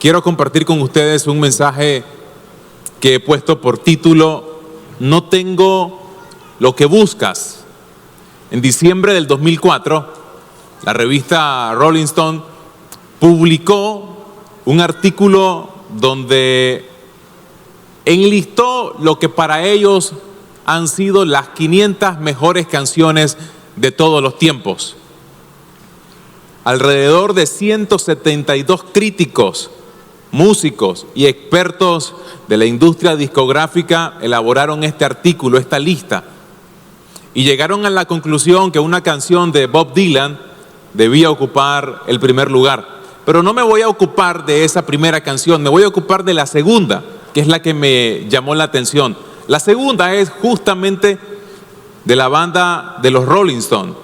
quiero compartir con ustedes un mensaje que he puesto por título "No tengo lo que buscas". En diciembre del 2004, la revista Rolling Stone publicó un artículo donde enlistó lo que para ellos han sido las 500 mejores canciones de todos los tiempos. Alrededor de 172 críticos, músicos y expertos de la industria discográfica elaboraron este artículo, esta lista, y llegaron a la conclusión que una canción de Bob Dylan debía ocupar el primer lugar. Pero no me voy a ocupar de esa primera canción, me voy a ocupar de la segunda, que es la que me llamó la atención. La segunda es justamente de la banda de los Rolling Stones.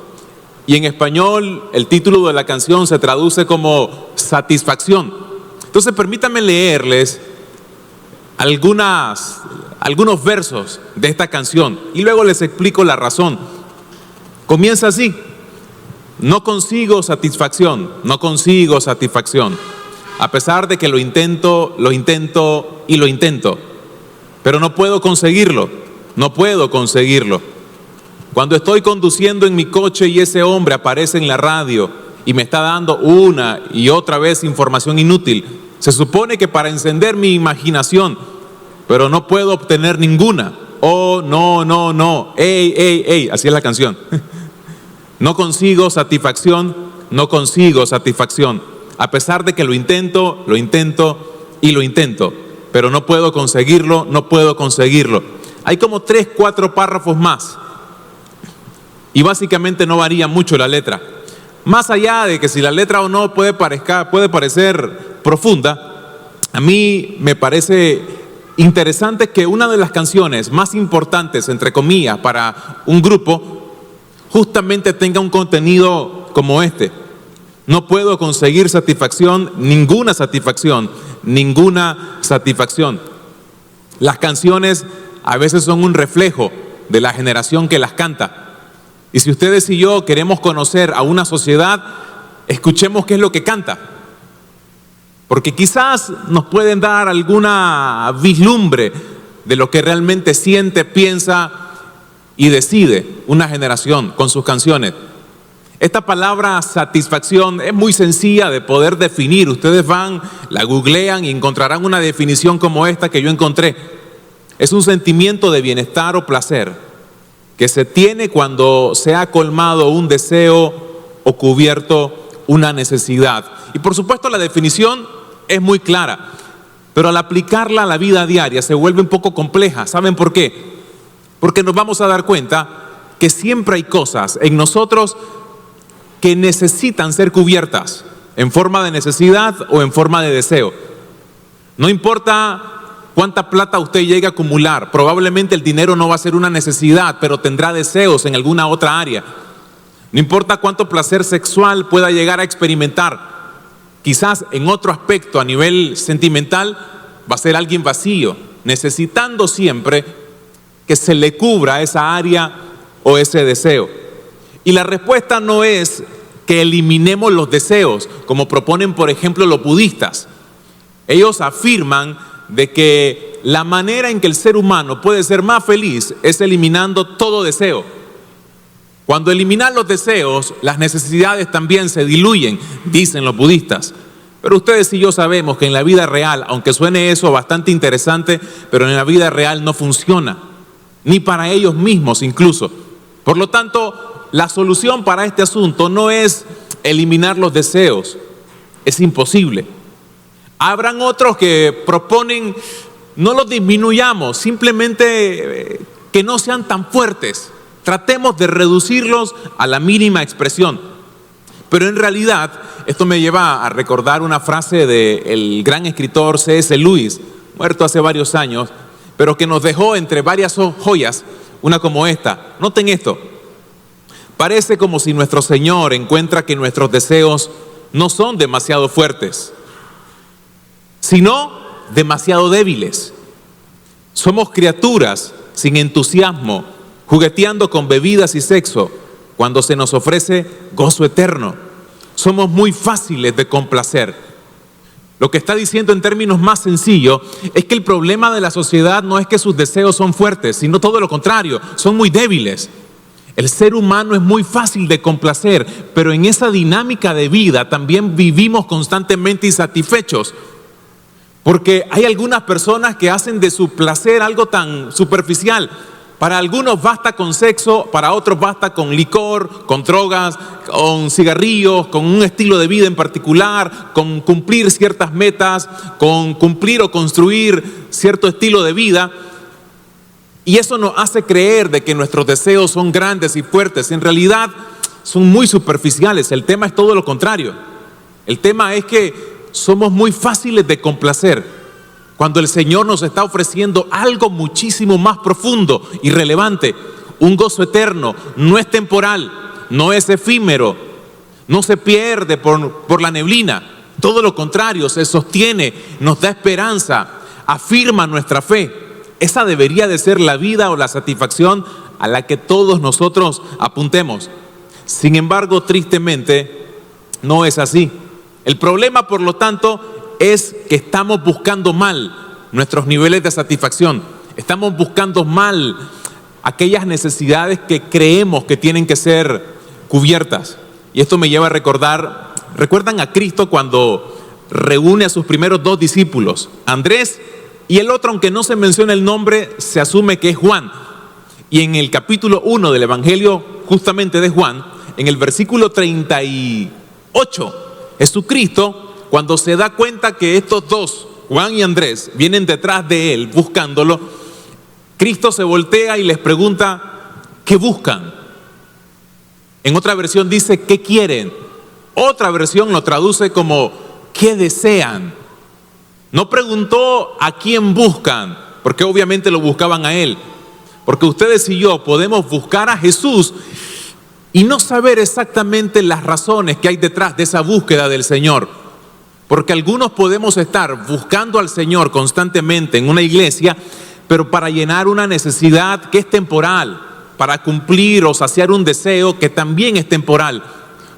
Y en español el título de la canción se traduce como Satisfacción. Entonces permítanme leerles algunos versos de esta canción y luego les explico la razón. Comienza así: no consigo satisfacción, no consigo satisfacción. A pesar de que lo intento y lo intento, pero no puedo conseguirlo, no puedo conseguirlo. Cuando estoy conduciendo en mi coche y ese hombre aparece en la radio y me está dando una y otra vez información inútil, se supone que para encender mi imaginación, pero no puedo obtener ninguna. Oh, no, ey, así es la canción. No consigo satisfacción, no consigo satisfacción. A pesar de que lo intento y lo intento, pero no puedo conseguirlo, no puedo conseguirlo. Hay como 3, 4 párrafos más. Y básicamente no varía mucho la letra. Más allá de que si la letra o no puede parecer profunda, a mí me parece interesante que una de las canciones más importantes, entre comillas, para un grupo, justamente tenga un contenido como este. No puedo conseguir satisfacción, ninguna satisfacción, ninguna satisfacción. Las canciones a veces son un reflejo de la generación que las canta. Y si ustedes y yo queremos conocer a una sociedad, escuchemos qué es lo que canta. Porque quizás nos pueden dar alguna vislumbre de lo que realmente siente, piensa y decide una generación con sus canciones. Esta palabra satisfacción es muy sencilla de poder definir. Ustedes van, la googlean y encontrarán una definición como esta que yo encontré. Es un sentimiento de bienestar o placer que se tiene cuando se ha colmado un deseo o cubierto una necesidad. Y por supuesto la definición es muy clara, pero al aplicarla a la vida diaria se vuelve un poco compleja. ¿Saben por qué? Porque nos vamos a dar cuenta que siempre hay cosas en nosotros que necesitan ser cubiertas en forma de necesidad o en forma de deseo. No importa cuánta plata usted llegue a acumular, probablemente el dinero no va a ser una necesidad, pero tendrá deseos en alguna otra área. No importa cuánto placer sexual pueda llegar a experimentar, quizás en otro aspecto a nivel sentimental va a ser alguien vacío, necesitando siempre que se le cubra esa área o ese deseo. Y la respuesta no es que eliminemos los deseos, como proponen por ejemplo los budistas. Ellos afirman de que la manera en que el ser humano puede ser más feliz es eliminando todo deseo. Cuando eliminan los deseos, las necesidades también se diluyen, dicen los budistas. Pero ustedes y yo sabemos que en la vida real, aunque suene eso bastante interesante, pero en la vida real no funciona, ni para ellos mismos incluso. Por lo tanto, la solución para este asunto no es eliminar los deseos, es imposible. Habrán otros que proponen no los disminuyamos, simplemente que no sean tan fuertes. Tratemos de reducirlos a la mínima expresión. Pero en realidad, esto me lleva a recordar una frase del gran escritor C.S. Lewis, muerto hace varios años, pero que nos dejó entre varias joyas, una como esta. Noten esto: parece como si nuestro Señor encuentra que nuestros deseos no son demasiado fuertes, sino demasiado débiles. Somos criaturas sin entusiasmo, jugueteando con bebidas y sexo, cuando se nos ofrece gozo eterno. Somos muy fáciles de complacer. Lo que está diciendo en términos más sencillos es que el problema de la sociedad no es que sus deseos son fuertes, sino todo lo contrario, son muy débiles. El ser humano es muy fácil de complacer, pero en esa dinámica de vida también vivimos constantemente insatisfechos. Porque hay algunas personas que hacen de su placer algo tan superficial. Para algunos basta con sexo, para otros basta con licor, con drogas, con cigarrillos, con un estilo de vida en particular, con cumplir ciertas metas, con cumplir o construir cierto estilo de vida. Y eso nos hace creer de que nuestros deseos son grandes y fuertes. En realidad son muy superficiales. El tema es todo lo contrario. El tema es que somos muy fáciles de complacer, cuando el Señor nos está ofreciendo algo muchísimo más profundo y relevante, un gozo eterno. No es temporal, no es efímero, no se pierde por la neblina. Todo lo contrario, se sostiene, nos da esperanza, afirma nuestra fe. Esa debería de ser la vida o la satisfacción a la que todos nosotros apuntemos. Sin embargo, tristemente, no es así. El problema, por lo tanto, es que estamos buscando mal nuestros niveles de satisfacción. Estamos buscando mal aquellas necesidades que creemos que tienen que ser cubiertas. Y esto me lleva a recordar, ¿recuerdan a Cristo cuando reúne a sus primeros 2 discípulos? Andrés y el otro, aunque no se menciona el nombre, se asume que es Juan. Y en el capítulo 1 del Evangelio justamente de Juan, en el versículo 38, Jesucristo, cuando se da cuenta que estos 2, Juan y Andrés, vienen detrás de él buscándolo, Cristo se voltea y les pregunta, ¿qué buscan? En otra versión dice, ¿qué quieren? Otra versión lo traduce como, ¿qué desean? No preguntó a quién buscan, porque obviamente lo buscaban a él. Porque ustedes y yo podemos buscar a Jesús y no saber exactamente las razones que hay detrás de esa búsqueda del Señor. Porque algunos podemos estar buscando al Señor constantemente en una iglesia, pero para llenar una necesidad que es temporal, para cumplir o saciar un deseo que también es temporal.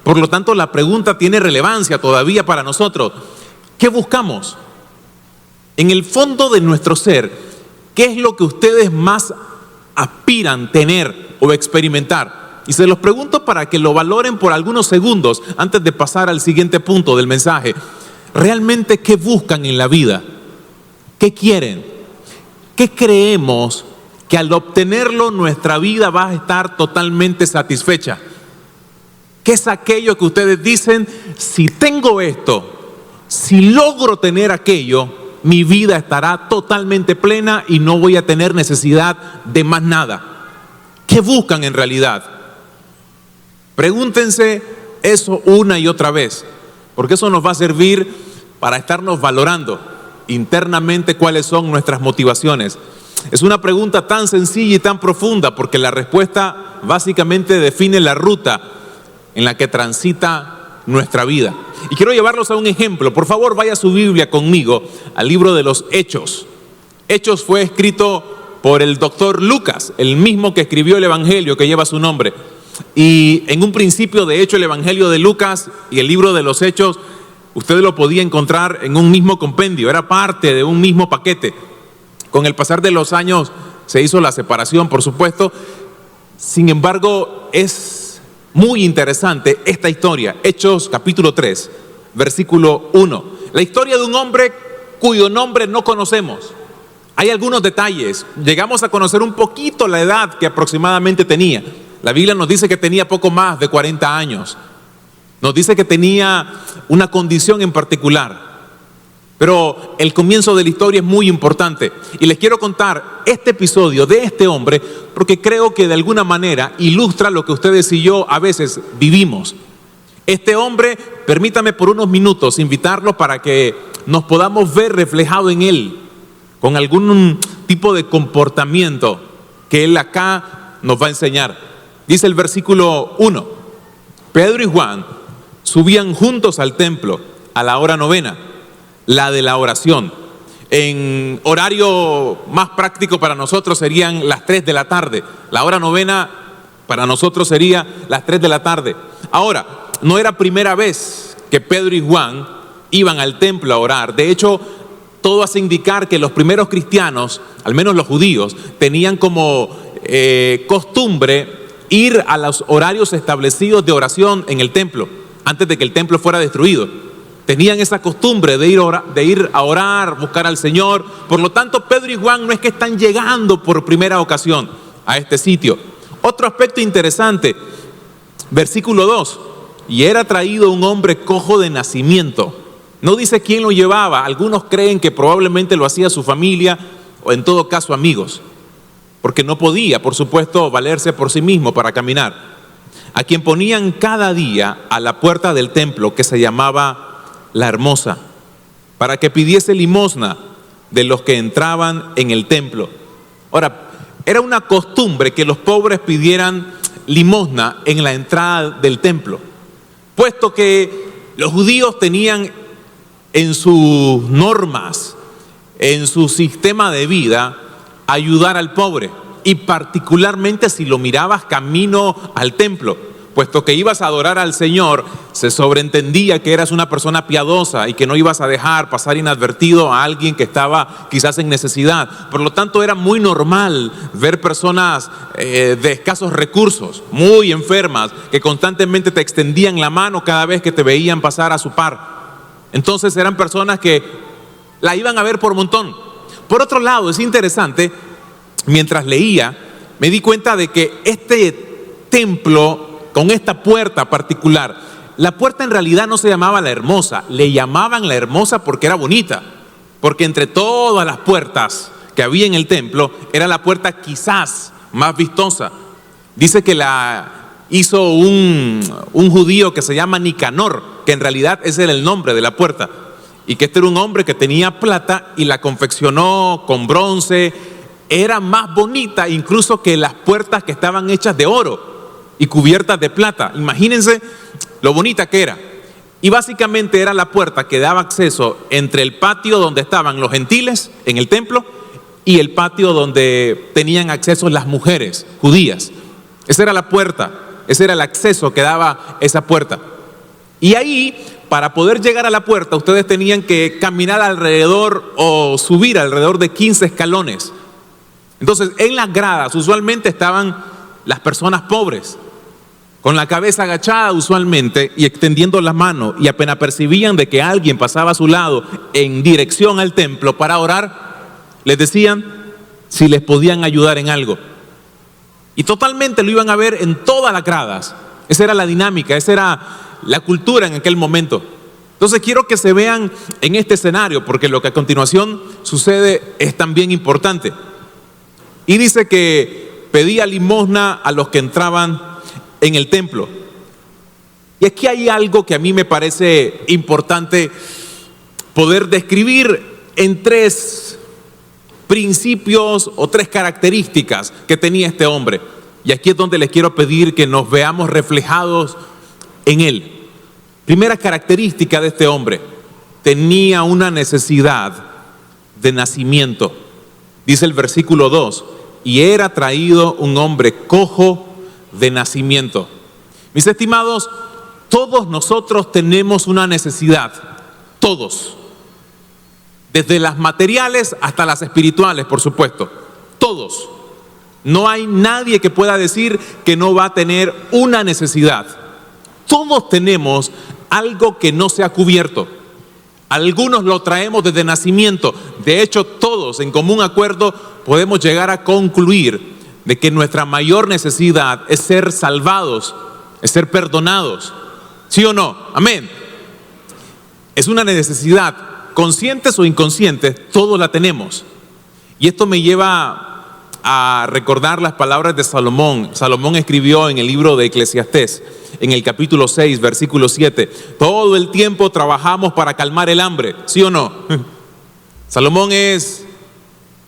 Por lo tanto, la pregunta tiene relevancia todavía para nosotros. ¿Qué buscamos? En el fondo de nuestro ser, ¿qué es lo que ustedes más aspiran tener o experimentar? Y se los pregunto para que lo valoren por algunos segundos antes de pasar al siguiente punto del mensaje. ¿Realmente qué buscan en la vida? ¿Qué quieren? ¿Qué creemos que al obtenerlo nuestra vida va a estar totalmente satisfecha? ¿Qué es aquello que ustedes dicen, si tengo esto, si logro tener aquello, mi vida estará totalmente plena y no voy a tener necesidad de más nada? ¿Qué buscan en realidad? Pregúntense eso una y otra vez, porque eso nos va a servir para estarnos valorando internamente cuáles son nuestras motivaciones. Es una pregunta tan sencilla y tan profunda porque la respuesta básicamente define la ruta en la que transita nuestra vida. Y quiero llevarlos a un ejemplo. Por favor, vaya su Biblia conmigo al libro de los Hechos. Hechos fue escrito por el doctor Lucas, el mismo que escribió el Evangelio que lleva su nombre. Y en un principio, de hecho, el Evangelio de Lucas y el libro de los Hechos, usted lo podía encontrar en un mismo compendio, era parte de un mismo paquete. Con el pasar de los años se hizo la separación, por supuesto. Sin embargo, es muy interesante esta historia, Hechos capítulo 3, versículo 1. La historia de un hombre cuyo nombre no conocemos. Hay algunos detalles, llegamos a conocer un poquito la edad que aproximadamente tenía. La Biblia nos dice que tenía poco más de 40 años. Nos dice que tenía una condición en particular. Pero el comienzo de la historia es muy importante. Y les quiero contar este episodio de este hombre porque creo que de alguna manera ilustra lo que ustedes y yo a veces vivimos. Este hombre, permítame por unos minutos invitarlos para que nos podamos ver reflejado en él, con algún tipo de comportamiento que él acá nos va a enseñar. Dice el versículo 1, Pedro y Juan subían juntos al templo a la hora novena, la de la oración. En horario más práctico para nosotros serían las 3 de la tarde. La hora novena para nosotros sería las 3 de la tarde. Ahora, no era primera vez que Pedro y Juan iban al templo a orar. De hecho, todo hace indicar que los primeros cristianos, al menos los judíos, tenían como costumbre ir a los horarios establecidos de oración en el templo, antes de que el templo fuera destruido. Tenían esa costumbre de ir a orar, buscar al Señor. Por lo tanto, Pedro y Juan no es que están llegando por primera ocasión a este sitio. Otro aspecto interesante, versículo 2, y era traído un hombre cojo de nacimiento. No dice quién lo llevaba. Algunos creen que probablemente lo hacía su familia o en todo caso amigos, porque no podía, por supuesto, valerse por sí mismo para caminar. A quien ponían cada día a la puerta del templo, que se llamaba La Hermosa, para que pidiese limosna de los que entraban en el templo. Ahora, era una costumbre que los pobres pidieran limosna en la entrada del templo, puesto que los judíos tenían en sus normas, en su sistema de vida, ayudar al pobre, y particularmente si lo mirabas camino al templo. Puesto que ibas a adorar al Señor, se sobreentendía que eras una persona piadosa y que no ibas a dejar pasar inadvertido a alguien que estaba quizás en necesidad. Por lo tanto, era muy normal ver personas de escasos recursos, muy enfermas, que constantemente te extendían la mano cada vez que te veían pasar a su par. Entonces eran personas que la iban a ver por montón. Por otro lado, es interesante, mientras leía, me di cuenta de que este templo, con esta puerta particular, la puerta en realidad no se llamaba La Hermosa, le llamaban La Hermosa porque era bonita, porque entre todas las puertas que había en el templo, era la puerta quizás más vistosa. Dice que la hizo un judío que se llama Nicanor, que en realidad ese era el nombre de la puerta, y que este era un hombre que tenía plata y la confeccionó con bronce. Era más bonita incluso que las puertas que estaban hechas de oro y cubiertas de plata. Imagínense lo bonita que era. Y básicamente era la puerta que daba acceso entre el patio donde estaban los gentiles en el templo y el patio donde tenían acceso las mujeres judías. Esa era la puerta, ese era el acceso que daba esa puerta. Y ahí, para poder llegar a la puerta, ustedes tenían que caminar alrededor o subir alrededor de 15 escalones. Entonces, en las gradas usualmente estaban las personas pobres, con la cabeza agachada usualmente y extendiendo la mano, y apenas percibían de que alguien pasaba a su lado en dirección al templo para orar, les decían si les podían ayudar en algo. Y totalmente lo iban a ver en todas las gradas. Esa era la dinámica, esa era la cultura en aquel momento. Entonces quiero que se vean en este escenario, porque lo que a continuación sucede es también importante. Y dice que pedía limosna a los que entraban en el templo. Y aquí hay algo que a mí me parece importante poder describir en 3 principios o 3 características que tenía este hombre. Y aquí es donde les quiero pedir que nos veamos reflejados en él. Primera característica de este hombre: tenía una necesidad de nacimiento. Dice el versículo 2, y era traído un hombre cojo de nacimiento. Mis estimados, todos nosotros tenemos una necesidad, todos, desde las materiales hasta las espirituales, por supuesto, todos. No hay nadie que pueda decir que no va a tener una necesidad. Todos tenemos algo que no se ha cubierto. Algunos lo traemos desde nacimiento. De hecho, todos en común acuerdo podemos llegar a concluir de que nuestra mayor necesidad es ser salvados, es ser perdonados. ¿Sí o no? Amén. Es una necesidad, conscientes o inconscientes, todos la tenemos. Y esto me lleva a recordar las palabras de Salomón. Salomón escribió en el libro de Eclesiastés, en el capítulo 6, versículo 7, todo el tiempo trabajamos para calmar el hambre. ¿Sí o no? Salomón es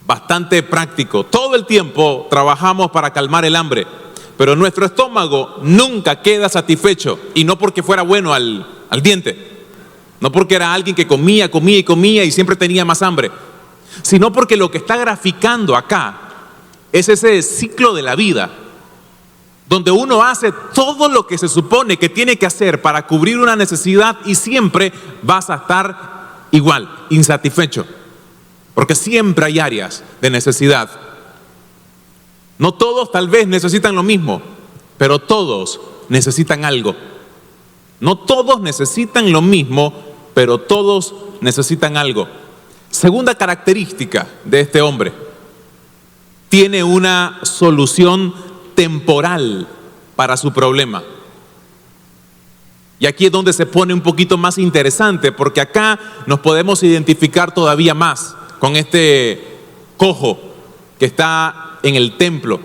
bastante práctico. Todo el tiempo trabajamos para calmar el hambre, pero nuestro estómago nunca queda satisfecho, y no porque fuera bueno al diente, no porque era alguien que comía y siempre tenía más hambre, sino porque lo que está graficando acá es ese ciclo de la vida, donde uno hace todo lo que se supone que tiene que hacer para cubrir una necesidad y siempre vas a estar igual, insatisfecho, porque siempre hay áreas de necesidad. No todos tal vez necesitan lo mismo, pero todos necesitan algo. No todos necesitan lo mismo, pero todos necesitan algo. Segunda característica de este hombre: tiene una solución temporal para su problema. Y aquí es donde se pone un poquito más interesante, porque acá nos podemos identificar todavía más con este cojo que está en el templo.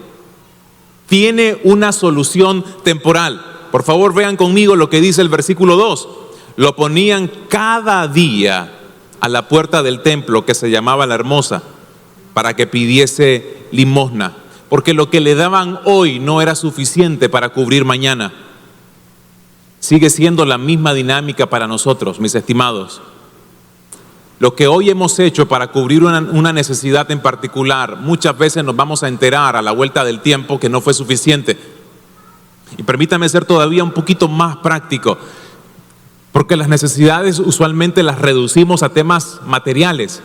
Tiene una solución temporal. Por favor, vean conmigo lo que dice el versículo 2. Lo ponían cada día a la puerta del templo, que se llamaba La Hermosa, para que pidiese limosna, porque lo que le daban hoy no era suficiente para cubrir mañana. Sigue siendo la misma dinámica para nosotros, mis estimados. Lo que hoy hemos hecho para cubrir una necesidad en particular, muchas veces nos vamos a enterar a la vuelta del tiempo que no fue suficiente. Y permítame ser todavía un poquito más práctico, porque las necesidades usualmente las reducimos a temas materiales,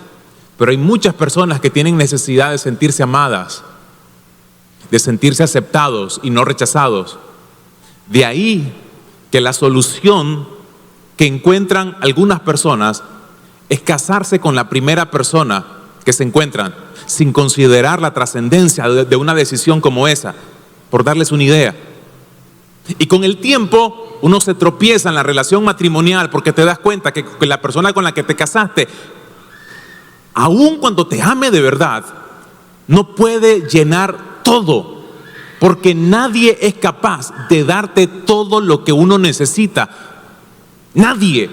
pero hay muchas personas que tienen necesidad de sentirse amadas, de sentirse aceptados y no rechazados. De ahí que la solución que encuentran algunas personas es casarse con la primera persona que se encuentran, sin considerar la trascendencia de una decisión como esa, por darles una idea. Y con el tiempo uno se tropieza en la relación matrimonial, porque te das cuenta que la persona con la que te casaste, aun cuando te ame de verdad, no puede llenar todo, porque nadie es capaz de darte todo lo que uno necesita. Nadie.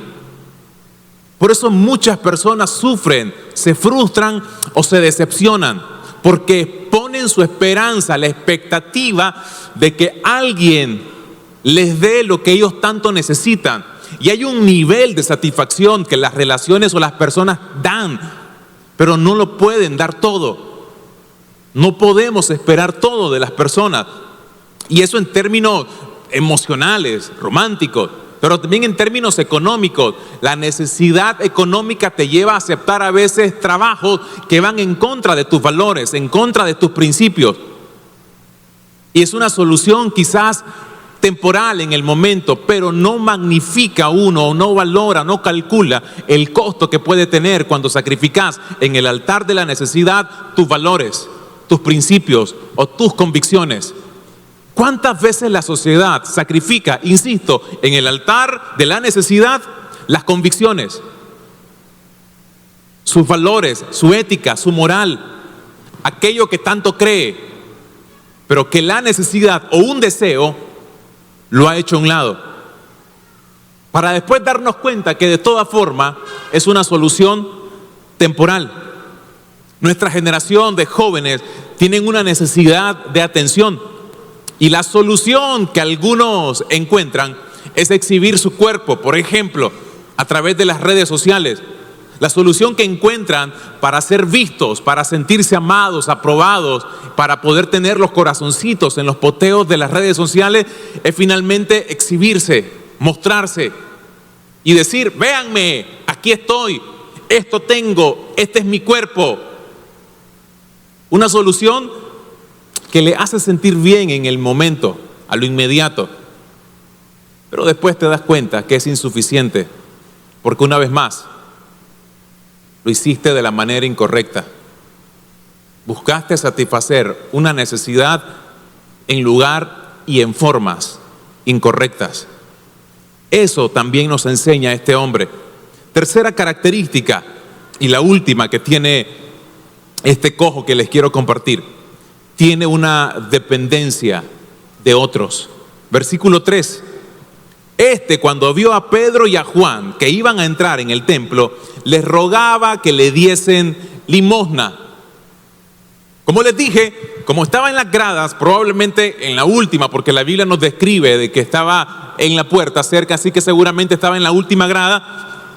Por eso muchas personas sufren, se frustran o se decepcionan, porque ponen su esperanza, la expectativa de que alguien les dé lo que ellos tanto necesitan. Y hay un nivel de satisfacción que las relaciones o las personas dan, pero no lo pueden dar todo. No podemos esperar todo de las personas. Y eso en términos emocionales, románticos, pero también en términos económicos. La necesidad económica te lleva a aceptar a veces trabajos que van en contra de tus valores, en contra de tus principios. Y es una solución quizás temporal en el momento, pero no magnifica uno, no valora, no calcula el costo que puede tener cuando sacrificas en el altar de la necesidad tus valores, tus principios o tus convicciones. ¿Cuántas veces la sociedad sacrifica, insisto, en el altar de la necesidad las convicciones, sus valores, su ética, su moral, aquello que tanto cree, pero que la necesidad o un deseo lo ha hecho a un lado, para después darnos cuenta que de toda forma es una solución temporal? Nuestra generación de jóvenes tienen una necesidad de atención, y la solución que algunos encuentran es exhibir su cuerpo, por ejemplo, a través de las redes sociales. La solución que encuentran para ser vistos, para sentirse amados, aprobados, para poder tener los corazoncitos en los poteos de las redes sociales, es finalmente exhibirse, mostrarse y decir: véanme, aquí estoy, esto tengo, este es mi cuerpo. Una solución que le hace sentir bien en el momento, a lo inmediato, pero después te das cuenta que es insuficiente, porque una vez más lo hiciste de la manera incorrecta. Buscaste satisfacer una necesidad en lugar y en formas incorrectas. Eso también nos enseña este hombre. Tercera característica, y la última que tiene este cojo que les quiero compartir: tiene una dependencia de otros. Versículo 3. Cuando vio a Pedro y a Juan que iban a entrar en el templo, les rogaba que le diesen limosna. Como les dije, como estaba en las gradas, probablemente en la última, porque la Biblia nos describe de que estaba en la puerta cerca, así que seguramente estaba en la última grada,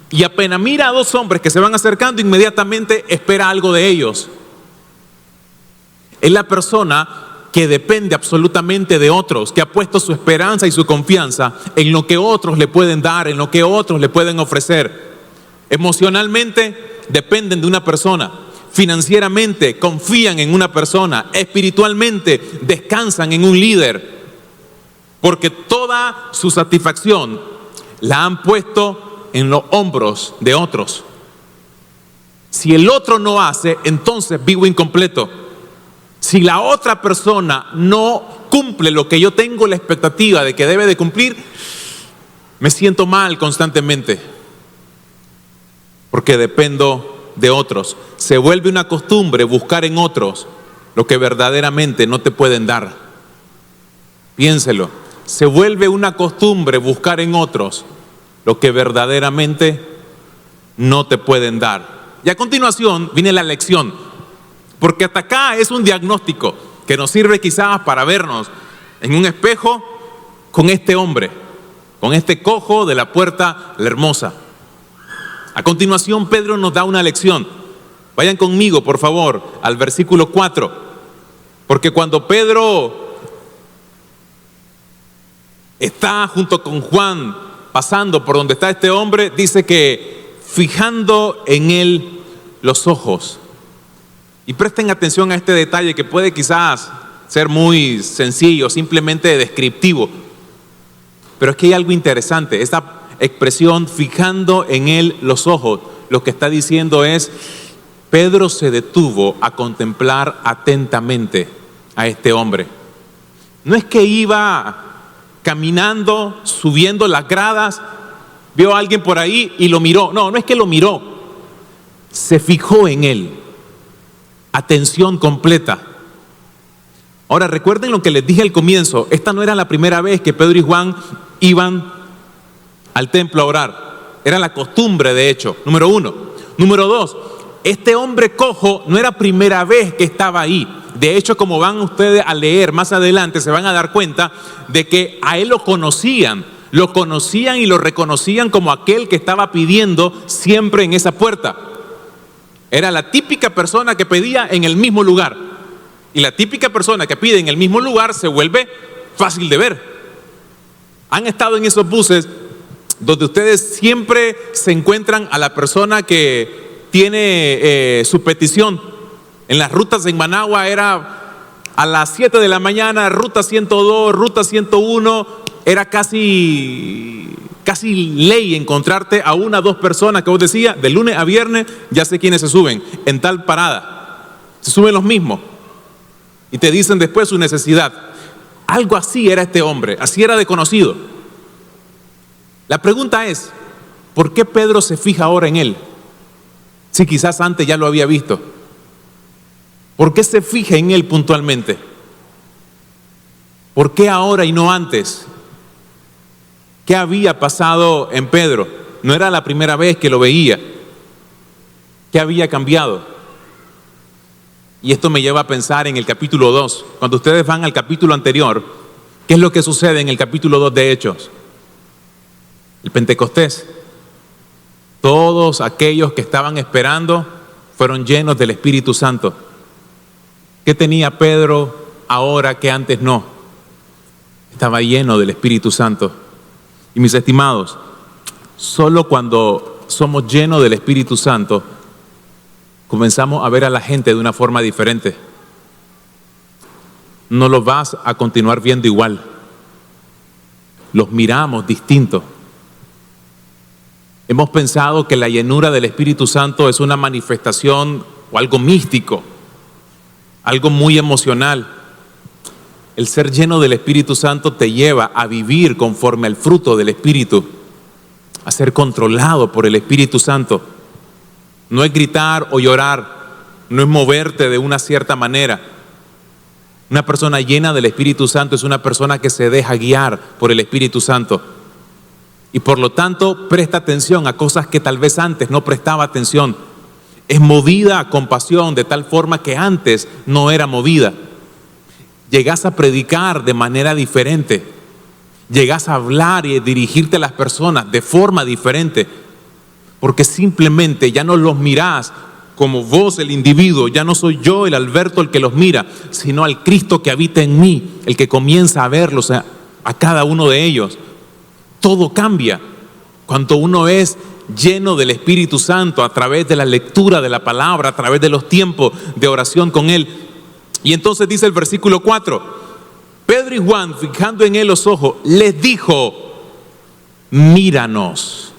y apenas mira a dos hombres que se van acercando, inmediatamente espera algo de ellos. Es la persona que depende absolutamente de otros, que ha puesto su esperanza y su confianza en lo que otros le pueden dar, en lo que otros le pueden ofrecer. Emocionalmente dependen de una persona, financieramente confían en una persona, espiritualmente descansan en un líder, porque toda su satisfacción la han puesto en los hombros de otros. Si el otro no hace, entonces vivo incompleto. Si la otra persona no cumple lo que yo tengo la expectativa de que debe de cumplir, me siento mal constantemente, porque dependo de otros. Se vuelve una costumbre buscar en otros lo que verdaderamente no te pueden dar. Piénselo. Se vuelve una costumbre buscar en otros lo que verdaderamente no te pueden dar. Y a continuación viene la lección, porque hasta acá es un diagnóstico que nos sirve quizás para vernos en un espejo con este hombre, con este cojo de la puerta la hermosa. A continuación Pedro nos da una lección. Vayan conmigo, por favor, al versículo 4, porque cuando Pedro está junto con Juan pasando por donde está este hombre, dice que fijando en él los ojos. Y presten atención a este detalle que puede quizás ser muy sencillo, simplemente descriptivo, pero es que hay algo interesante. Esta expresión, fijando en él los ojos, lo que está diciendo es: Pedro se detuvo a contemplar atentamente a este hombre. No es que iba caminando, subiendo las gradas, vio a alguien por ahí y lo miró. No es que lo miró, se fijó en él. Atención completa. Ahora recuerden lo que les dije al comienzo. Esta no era la primera vez que Pedro y Juan iban al templo a orar. Era la costumbre, de hecho, número 1. Número 2, este hombre cojo no era primera vez que estaba ahí. De hecho, como van ustedes a leer más adelante, se van a dar cuenta de que a él lo conocían y lo reconocían como aquel que estaba pidiendo siempre en esa puerta. Era la típica persona que pedía en el mismo lugar. Y la típica persona que pide en el mismo lugar se vuelve fácil de ver. Han estado en esos buses donde ustedes siempre se encuentran a la persona que tiene su petición. En las rutas en Managua era a las 7 de la mañana, ruta 102, ruta 101, era casi ley encontrarte a 1 o 2 personas que vos decías, de lunes a viernes, ya sé quiénes se suben, en tal parada. Se suben los mismos y te dicen después su necesidad. Algo así era este hombre, así era de conocido. La pregunta es, ¿por qué Pedro se fija ahora en él? Si quizás antes ya lo había visto. ¿Por qué se fija en él puntualmente? ¿Por qué ahora y no antes? ¿Qué había pasado en Pedro? No era la primera vez que lo veía. ¿Qué había cambiado? Y esto me lleva a pensar en el capítulo 2. Cuando ustedes van al capítulo anterior, ¿qué es lo que sucede en el capítulo 2 de Hechos? El Pentecostés. Todos aquellos que estaban esperando fueron llenos del Espíritu Santo. ¿Qué tenía Pedro ahora que antes no? Estaba lleno del Espíritu Santo. Y mis estimados, solo cuando somos llenos del Espíritu Santo comenzamos a ver a la gente de una forma diferente. No los vas a continuar viendo igual. Los miramos distintos. Hemos pensado que la llenura del Espíritu Santo es una manifestación o algo místico, algo muy emocional. El ser lleno del Espíritu Santo te lleva a vivir conforme al fruto del Espíritu, a ser controlado por el Espíritu Santo. No es gritar o llorar, no es moverte de una cierta manera. Una persona llena del Espíritu Santo es una persona que se deja guiar por el Espíritu Santo. Y por lo tanto presta atención a cosas que tal vez antes no prestaba atención. Es movida a compasión de tal forma que antes no era movida. Llegás a predicar de manera diferente. Llegás a hablar y a dirigirte a las personas de forma diferente. Porque simplemente ya no los mirás como vos, el individuo. Ya no soy yo, el Alberto, el que los mira, sino al Cristo que habita en mí, el que comienza a verlos a cada uno de ellos. Todo cambia cuando uno es lleno del Espíritu Santo a través de la lectura de la palabra, a través de los tiempos de oración con Él. Y entonces dice el versículo 4, Pedro y Juan, fijando en Él los ojos, les dijo, míranos.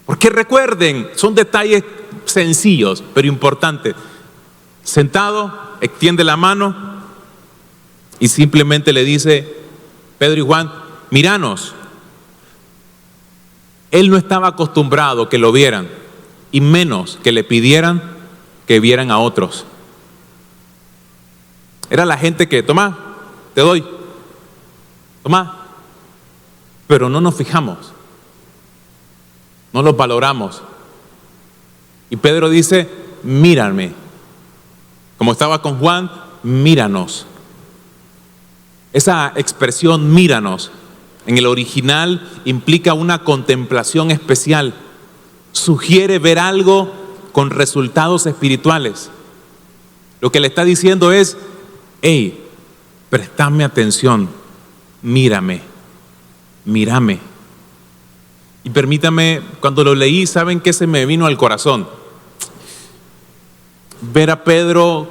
Porque recuerden, son detalles sencillos, pero importantes. Sentado, extiende la mano y simplemente le dice, Pedro y Juan, míranos. Él no estaba acostumbrado que lo vieran, y menos que le pidieran que vieran a otros. Era la gente que, toma, te doy, toma, pero no nos fijamos, no los valoramos. Y Pedro dice, mírame. Como estaba con Juan, míranos. Esa expresión, míranos, en el original implica una contemplación especial. Sugiere ver algo con resultados espirituales. Lo que le está diciendo es, hey, préstame atención, mírame, mírame. Y permítame, cuando lo leí, ¿saben qué se me vino al corazón? Ver a Pedro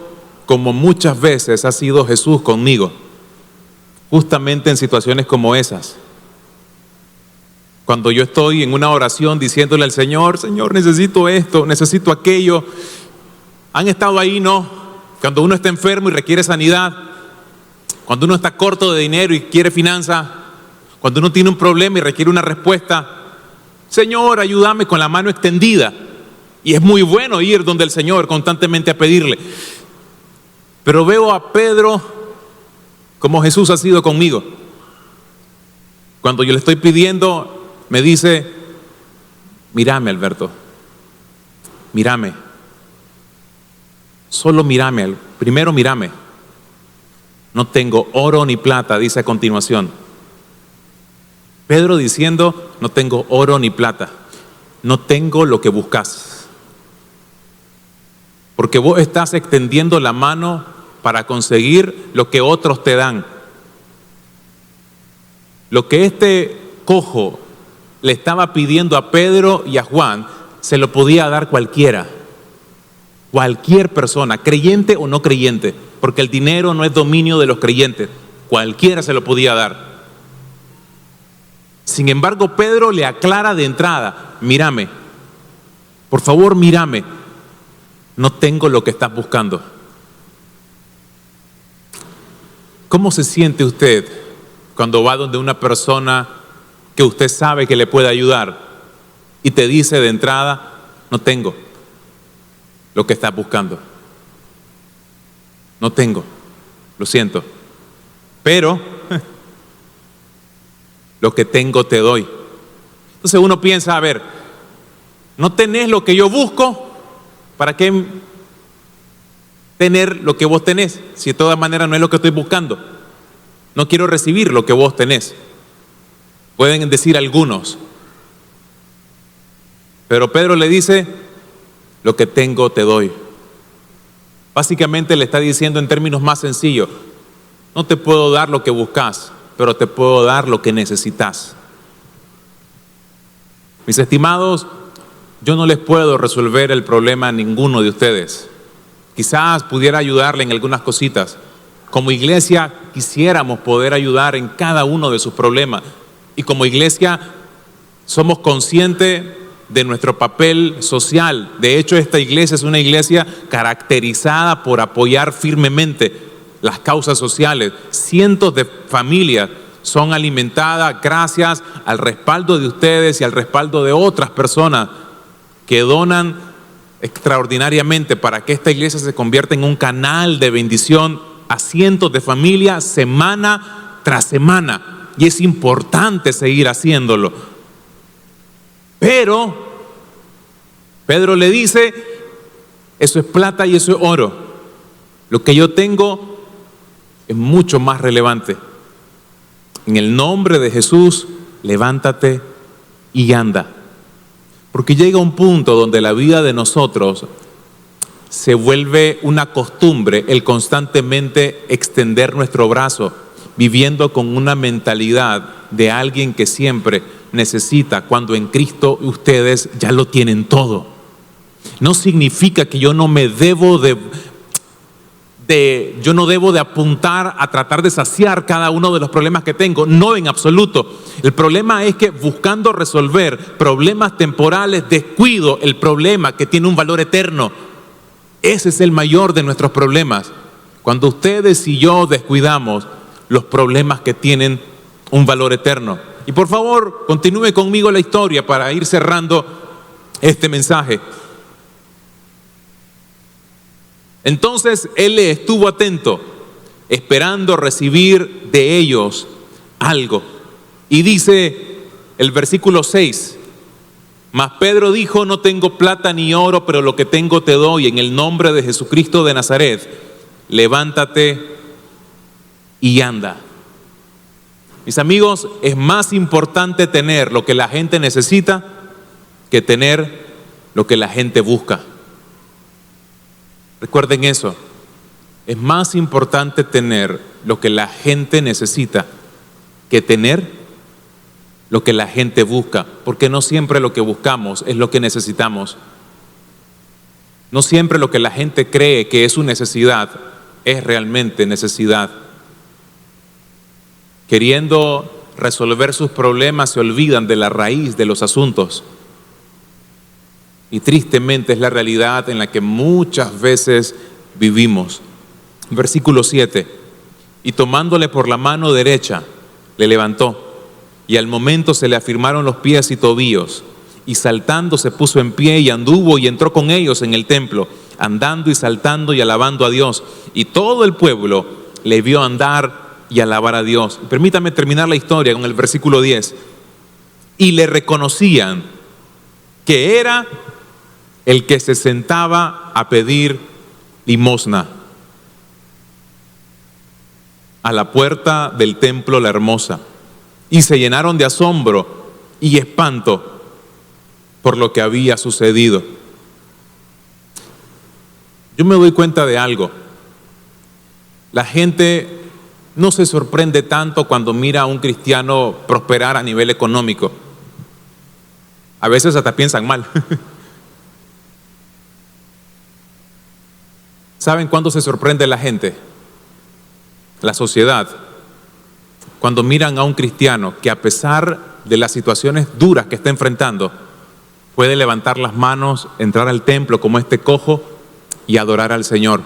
como muchas veces ha sido Jesús conmigo, justamente en situaciones como esas. Cuando yo estoy en una oración diciéndole al Señor, Señor, necesito esto, necesito aquello. ¿Han estado ahí? No. Cuando uno está enfermo y requiere sanidad, cuando uno está corto de dinero y quiere finanza, cuando uno tiene un problema y requiere una respuesta, Señor, ayúdame, con la mano extendida. Y es muy bueno ir donde el Señor constantemente a pedirle. Pero veo a Pedro como Jesús ha sido conmigo. Cuando yo le estoy pidiendo, me dice, mírame, Alberto, mírame. Solo mírame, primero mírame. No tengo oro ni plata, dice a continuación. Pedro diciendo, no tengo oro ni plata, no tengo lo que buscas. Porque vos estás extendiendo la mano para conseguir lo que otros te dan. Lo que este cojo le estaba pidiendo a Pedro y a Juan, se lo podía dar cualquiera. Cualquier persona, creyente o no creyente, porque el dinero no es dominio de los creyentes. Cualquiera se lo podía dar. Sin embargo, Pedro le aclara de entrada, mírame, por favor mírame, no tengo lo que estás buscando. ¿Cómo se siente usted cuando va donde una persona que usted sabe que le puede ayudar y te dice de entrada, no tengo lo que estás buscando? No tengo, lo siento, pero lo que tengo te doy. Entonces uno piensa, a ver, no tenés lo que yo busco, ¿para qué tener lo que vos tenés? Si de todas maneras no es lo que estoy buscando. No quiero recibir lo que vos tenés. Pueden decir algunos. Pero Pedro le dice, lo que tengo te doy. Básicamente le está diciendo en términos más sencillos, no te puedo dar lo que buscas, pero te puedo dar lo que necesitas. Mis estimados, yo no les puedo resolver el problema a ninguno de ustedes. Quizás pudiera ayudarle en algunas cositas. Como iglesia quisiéramos poder ayudar en cada uno de sus problemas. Y como iglesia somos conscientes de nuestro papel social. De hecho, esta iglesia es una iglesia caracterizada por apoyar firmemente las causas sociales. Cientos de familias son alimentadas gracias al respaldo de ustedes y al respaldo de otras personas que donan extraordinariamente para que esta iglesia se convierta en un canal de bendición a cientos de familias semana tras semana. Y es importante seguir haciéndolo. Pero Pedro le dice, eso es plata y eso es oro. Lo que yo tengo es mucho más relevante. En el nombre de Jesús, levántate y anda. Porque llega un punto donde la vida de nosotros se vuelve una costumbre el constantemente extender nuestro brazo, viviendo con una mentalidad de alguien que siempre necesita, cuando en Cristo ustedes ya lo tienen todo. No significa que yo no debo de apuntar a tratar de saciar cada uno de los problemas que tengo. No, en absoluto. El problema es que buscando resolver problemas temporales, descuido el problema que tiene un valor eterno. Ese es el mayor de nuestros problemas. Cuando ustedes y yo descuidamos los problemas que tienen un valor eterno. Y por favor, continúe conmigo la historia para ir cerrando este mensaje. Entonces él le estuvo atento, esperando recibir de ellos algo. Y dice el versículo 6, mas Pedro dijo: no tengo plata ni oro, pero lo que tengo te doy. En el nombre de Jesucristo de Nazaret, levántate y anda. Mis amigos, es más importante tener lo que la gente necesita que tener lo que la gente busca. Recuerden eso. Es más importante tener lo que la gente necesita que tener lo que la gente busca, porque no siempre lo que buscamos es lo que necesitamos. No siempre lo que la gente cree que es su necesidad es realmente necesidad. Queriendo resolver sus problemas se olvidan de la raíz de los asuntos. Y tristemente es la realidad en la que muchas veces vivimos. Versículo 7. Y tomándole por la mano derecha, le levantó. Y al momento se le afirmaron los pies y tobillos. Y saltando se puso en pie y anduvo y entró con ellos en el templo, andando y saltando y alabando a Dios. Y todo el pueblo le vio andar y alabar a Dios. Permítame terminar la historia con el versículo 10. Y le reconocían que era el que se sentaba a pedir limosna a la puerta del templo La Hermosa, y se llenaron de asombro y espanto por lo que había sucedido. Yo me doy cuenta de algo. La gente no se sorprende tanto cuando mira a un cristiano prosperar a nivel económico. A veces hasta piensan mal. ¿Saben cuándo se sorprende la gente? La sociedad. Cuando miran a un cristiano que, a pesar de las situaciones duras que está enfrentando, puede levantar las manos, entrar al templo como este cojo y adorar al Señor.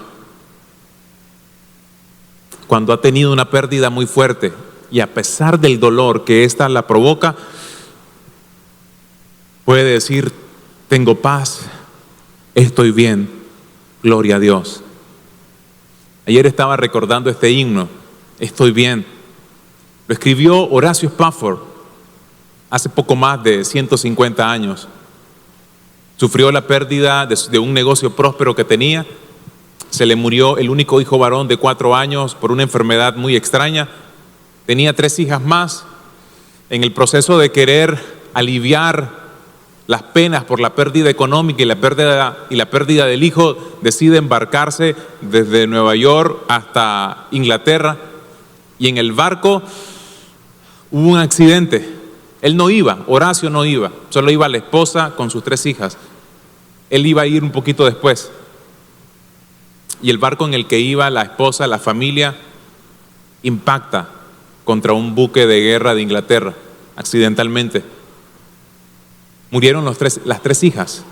Cuando ha tenido una pérdida muy fuerte y, a pesar del dolor que ésta la provoca, puede decir: tengo paz, estoy bien, gloria a Dios. Ayer estaba recordando este himno, estoy bien. Lo escribió Horacio Spafford hace poco más de 150 años. Sufrió la pérdida de un negocio próspero que tenía. Se le murió el único hijo varón de 4 años por una enfermedad muy extraña. Tenía 3 hijas más. En el proceso de querer aliviar las penas por la pérdida económica y la pérdida del hijo, decide embarcarse desde Nueva York hasta Inglaterra, y en el barco hubo un accidente. Él no iba, Horacio no iba, solo iba la esposa con sus 3 hijas. Él iba a ir un poquito después. Y el barco en el que iba la esposa, la familia, impacta contra un buque de guerra de Inglaterra, accidentalmente. Murieron las 3 hijas.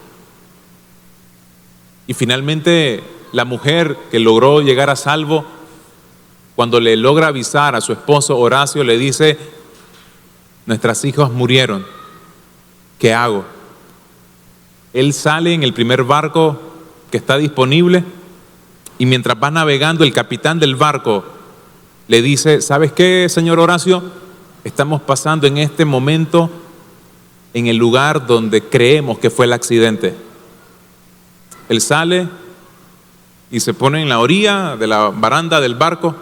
Y finalmente la mujer que logró llegar a salvo, cuando le logra avisar a su esposo Horacio, le dice: nuestras hijas murieron, ¿qué hago? Él sale en el primer barco que está disponible, y mientras va navegando, el capitán del barco le dice: ¿sabes qué, señor Horacio? Estamos pasando en este momento en el lugar donde creemos que fue el accidente. Él sale y se pone en la orilla de la baranda del barco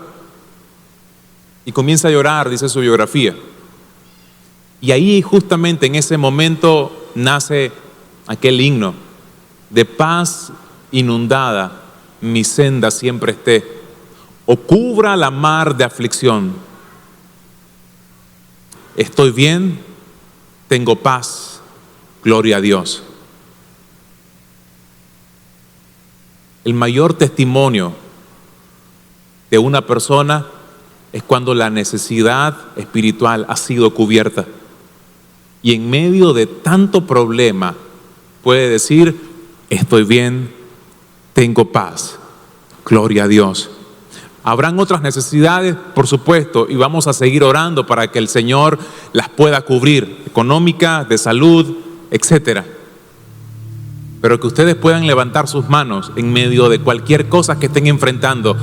y comienza a llorar, dice su biografía. Y ahí, justamente en ese momento, nace aquel himno: de paz inundada mi senda siempre esté, o cubra la mar de aflicción. Estoy bien, tengo paz, gloria a Dios. El mayor testimonio de una persona es cuando la necesidad espiritual ha sido cubierta. Y en medio de tanto problema puede decir, estoy bien, tengo paz, gloria a Dios. Habrán otras necesidades, por supuesto, y vamos a seguir orando para que el Señor las pueda cubrir, económicas, de salud, etcétera. Pero que ustedes puedan levantar sus manos en medio de cualquier cosa que estén enfrentando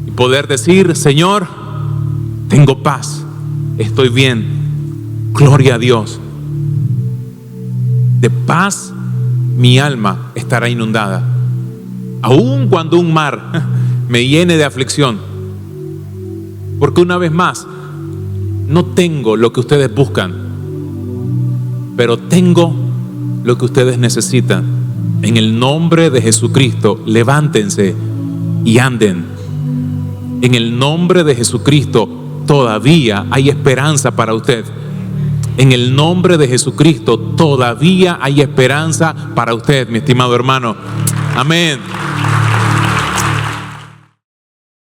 y poder decir, Señor, tengo paz, estoy bien, gloria a Dios. De paz mi alma estará inundada, aun cuando un mar me llene de aflicción, porque una vez más, no tengo lo que ustedes buscan, pero tengo lo que ustedes necesitan. En el nombre de Jesucristo, levántense y anden. En el nombre de Jesucristo, todavía hay esperanza para usted. En el nombre de Jesucristo, todavía hay esperanza para usted, mi estimado hermano. Amén.